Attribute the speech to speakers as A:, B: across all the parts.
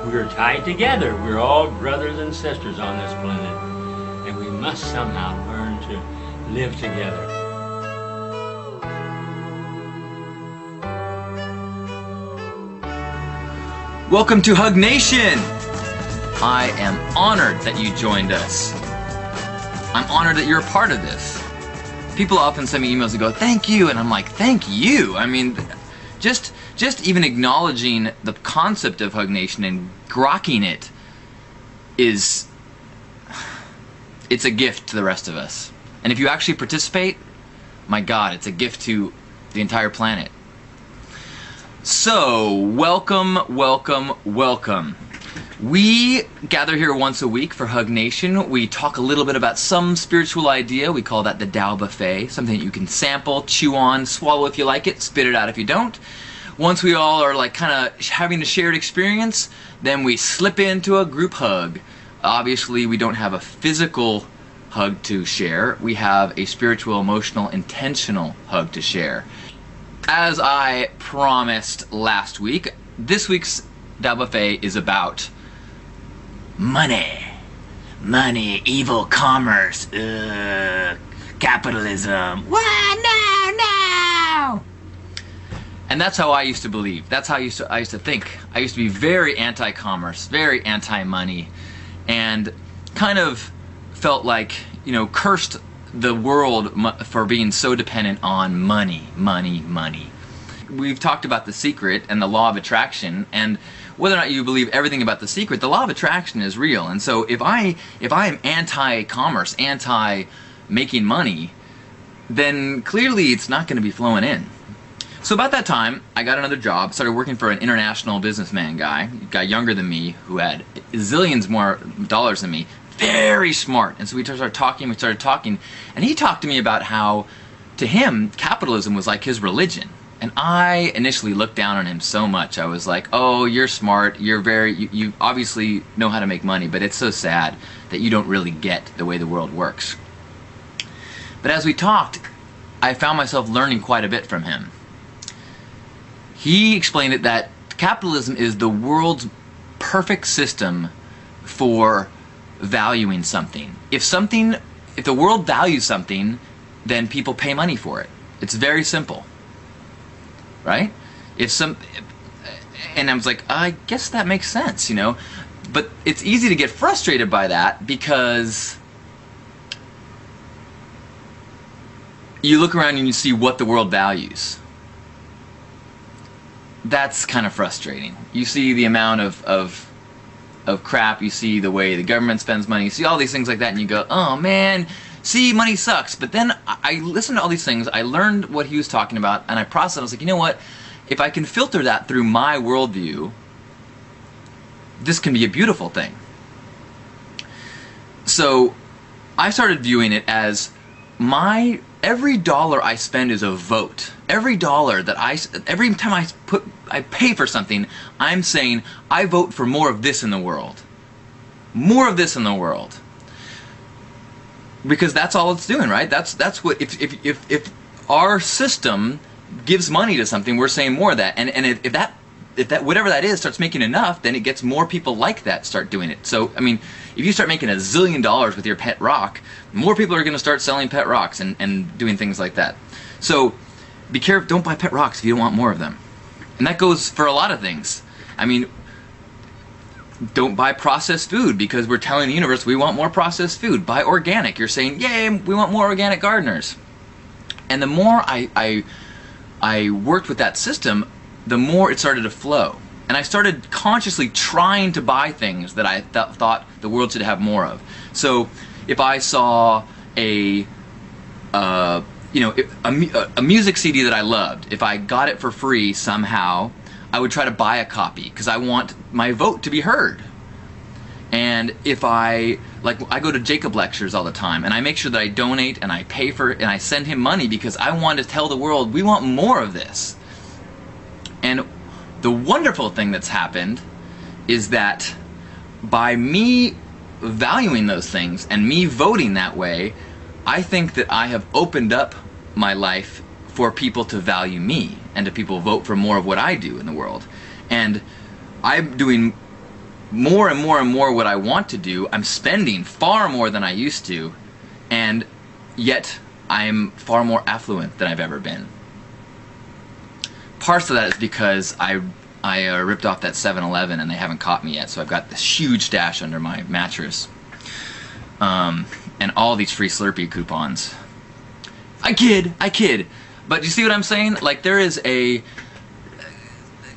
A: We're tied together. We're all brothers and sisters on this planet. And we must somehow learn to live together.
B: Welcome to HugNation! I am honored that you joined us. I'm honored that you're a part of this. People often send me emails and go, thank you, and I'm like, thank you? I mean, just even acknowledging the concept of HugNation and grokking it it's a gift to the rest of us. And if you actually participate, my God, it's a gift to the entire planet. So, welcome, welcome, welcome. We gather here once a week for HugNation. We talk a little bit about some spiritual idea. We call that the Tao Buffet, something that you can sample, chew on, swallow if you like it, spit it out if you don't. Once we all are like kind of having a shared experience, then we slip into a group hug. Obviously, we don't have a physical hug to share. We have a spiritual, emotional, intentional hug to share. As I promised last week, this week's Tao Buffet is about money. Money, evil commerce, capitalism. What? No! And that's how I used to believe. That's how I used to think. I used to be very anti-commerce, very anti-money, and kind of felt like, you know, cursed the world for being so dependent on money, money, money. We've talked about The Secret and the law of attraction, and whether or not you believe everything about The Secret, the law of attraction is real. And so if I am anti-commerce, anti-making money, then clearly it's not going to be flowing in. So about that time, I got another job, started working for an international businessman guy, a guy younger than me, who had zillions more dollars than me, very smart. And so we started talking, and he talked to me about how, to him, capitalism was like his religion. And I initially looked down on him so much. I was like, oh, you're smart, you obviously know how to make money, but it's so sad that you don't really get the way the world works. But as we talked, I found myself learning quite a bit from him. He explained it that capitalism is the world's perfect system for valuing something. If the world values something, then people pay money for it. It's very simple. Right? And I was like, I guess that makes sense, you know? But it's easy to get frustrated by that because you look around and you see what the world values. That's kind of frustrating. You see the amount of crap, you see the way the government spends money, you see all these things like that, and you go, oh man, see, money sucks. But then I listened to all these things, I learned what he was talking about, and I processed it. I was like, you know what, if I can filter that through my worldview, this can be a beautiful thing. So I started viewing it as every dollar I spend is a vote. Every dollar that every time I pay for something, I'm saying I vote for more of this in the world. More of this in the world. Because that's all it's doing, right? That's what, if our system gives money to something, we're saying more of that. And if that whatever that is starts making enough, then it gets more people like that start doing it. So I mean, if you start making $1 zillion with your pet rock, more people are going to start selling pet rocks and doing things like that. So be careful, don't buy pet rocks if you don't want more of them. And that goes for a lot of things. I mean, don't buy processed food because we're telling the universe we want more processed food. Buy organic. You're saying, yay, we want more organic gardeners. And the more I worked with that system, the more it started to flow. And I started consciously trying to buy things that I thought the world should have more of. So if I saw a music CD that I loved, if I got it for free somehow, I would try to buy a copy because I want my vote to be heard. And if I go to Jacob lectures all the time, and I make sure that I donate and I pay for it and I send him money because I want to tell the world we want more of this. And the wonderful thing that's happened is that by me valuing those things and me voting that way, I think that I have opened up my life for people to value me and to people vote for more of what I do in the world. And I'm doing more and more and more what I want to do. I'm spending far more than I used to, and yet I'm far more affluent than I've ever been. Parts of that is because I ripped off that 7-Eleven and they haven't caught me yet, so I've got this huge stash under my mattress. And all these free Slurpee coupons. I kid. But you see what I'm saying? Like, there is a...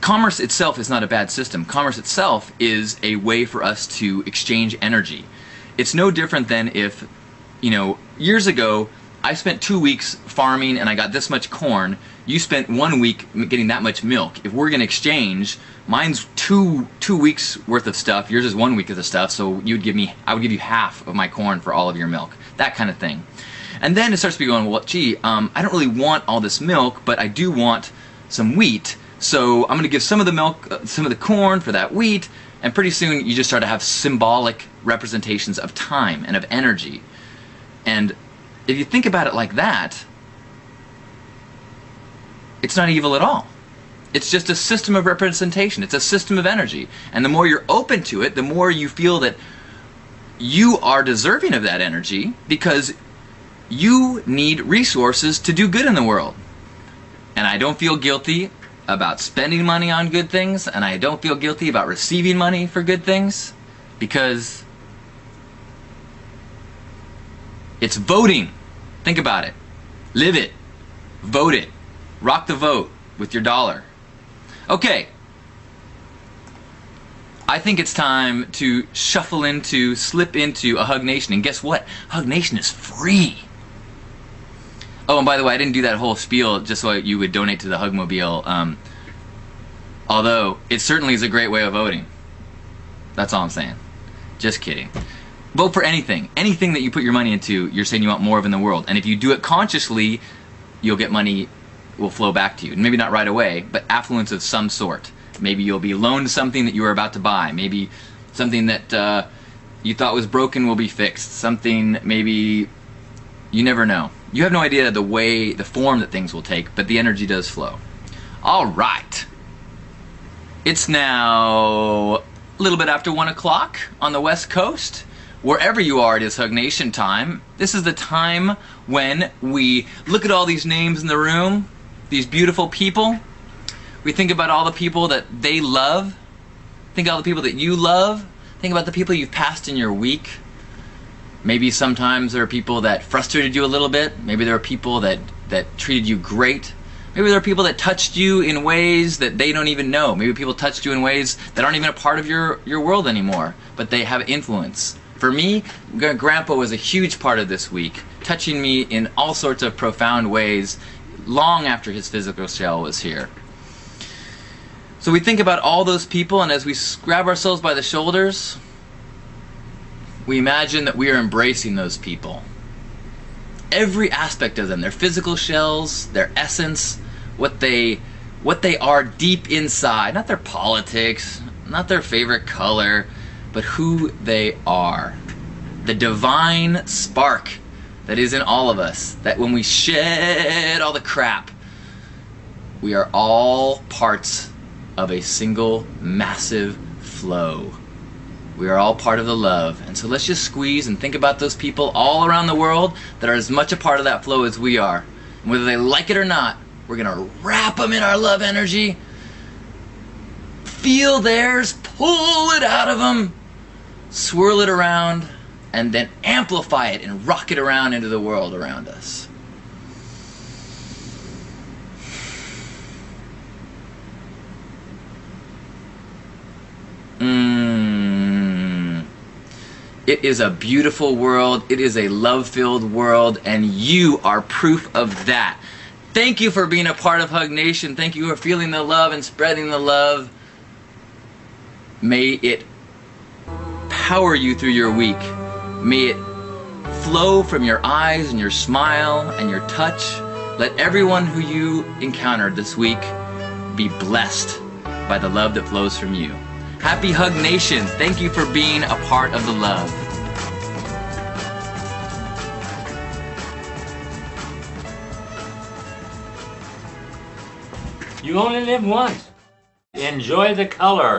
B: Commerce itself is not a bad system. Commerce itself is a way for us to exchange energy. It's no different than if, you know, years ago, I spent 2 weeks farming and I got this much corn. You spent 1 week getting that much milk. If we're going to exchange, mine's two weeks worth of stuff, yours is 1 week of the stuff, so I would give you half of my corn for all of your milk. That kind of thing. And then it starts to be going, well, gee, I don't really want all this milk, but I do want some wheat. So I'm going to give some of the milk, some of the corn for that wheat, and pretty soon you just start to have symbolic representations of time and of energy. And if you think about it like that, it's not evil at all. It's just a system of representation. It's a system of energy. And the more you're open to it, the more you feel that you are deserving of that energy, because you need resources to do good in the world. And I don't feel guilty about spending money on good things, and I don't feel guilty about receiving money for good things, because it's voting. Think about it. Live it. Vote it. Rock the vote with your dollar. Okay. I think it's time to slip into a HugNation, and guess what? HugNation is free. Oh, and by the way, I didn't do that whole spiel just so you would donate to the Hugmobile, although it certainly is a great way of voting. That's all I'm saying. Just kidding. Vote for anything. Anything that you put your money into, you're saying you want more of in the world. And if you do it consciously, you'll get money, will flow back to you. Maybe not right away, but affluence of some sort. Maybe you'll be loaned something that you were about to buy. Maybe something that you thought was broken will be fixed. Something, maybe, you never know. You have no idea the form that things will take, but the energy does flow. All right. It's now a little bit after 1 o'clock on the West Coast. Wherever you are, it is HugNation time. This is the time when we look at all these names in the room, these beautiful people. We think about all the people that they love. Think about all the people that you love. Think about the people you've passed in your week. Maybe sometimes there are people that frustrated you a little bit. Maybe there are people that treated you great. Maybe there are people that touched you in ways that they don't even know. Maybe people touched you in ways that aren't even a part of your world anymore, but they have influence. For me, Grandpa was a huge part of this week, touching me in all sorts of profound ways long after his physical shell was here. So we think about all those people, and as we grab ourselves by the shoulders, we imagine that we are embracing those people. Every aspect of them, their physical shells, their essence, what they are deep inside, not their politics, not their favorite color, but who they are. The divine spark that is in all of us, that when we shed all the crap, we are all parts of a single massive flow. We are all part of the love. And so let's just squeeze and think about those people all around the world that are as much a part of that flow as we are. And whether they like it or not, we're going to wrap them in our love energy, feel theirs, pull it out of them, swirl it around, and then amplify it and rock it around into the world around us. It is a beautiful world. It is a love-filled world, and you are proof of that. Thank you for being a part of HugNation. Thank you for feeling the love and spreading the love. May it power you through your week. May it flow from your eyes and your smile and your touch. Let everyone who you encountered this week be blessed by the love that flows from you. Happy HugNation. Thank you for being a part of the love.
A: You only live once. Enjoy the color.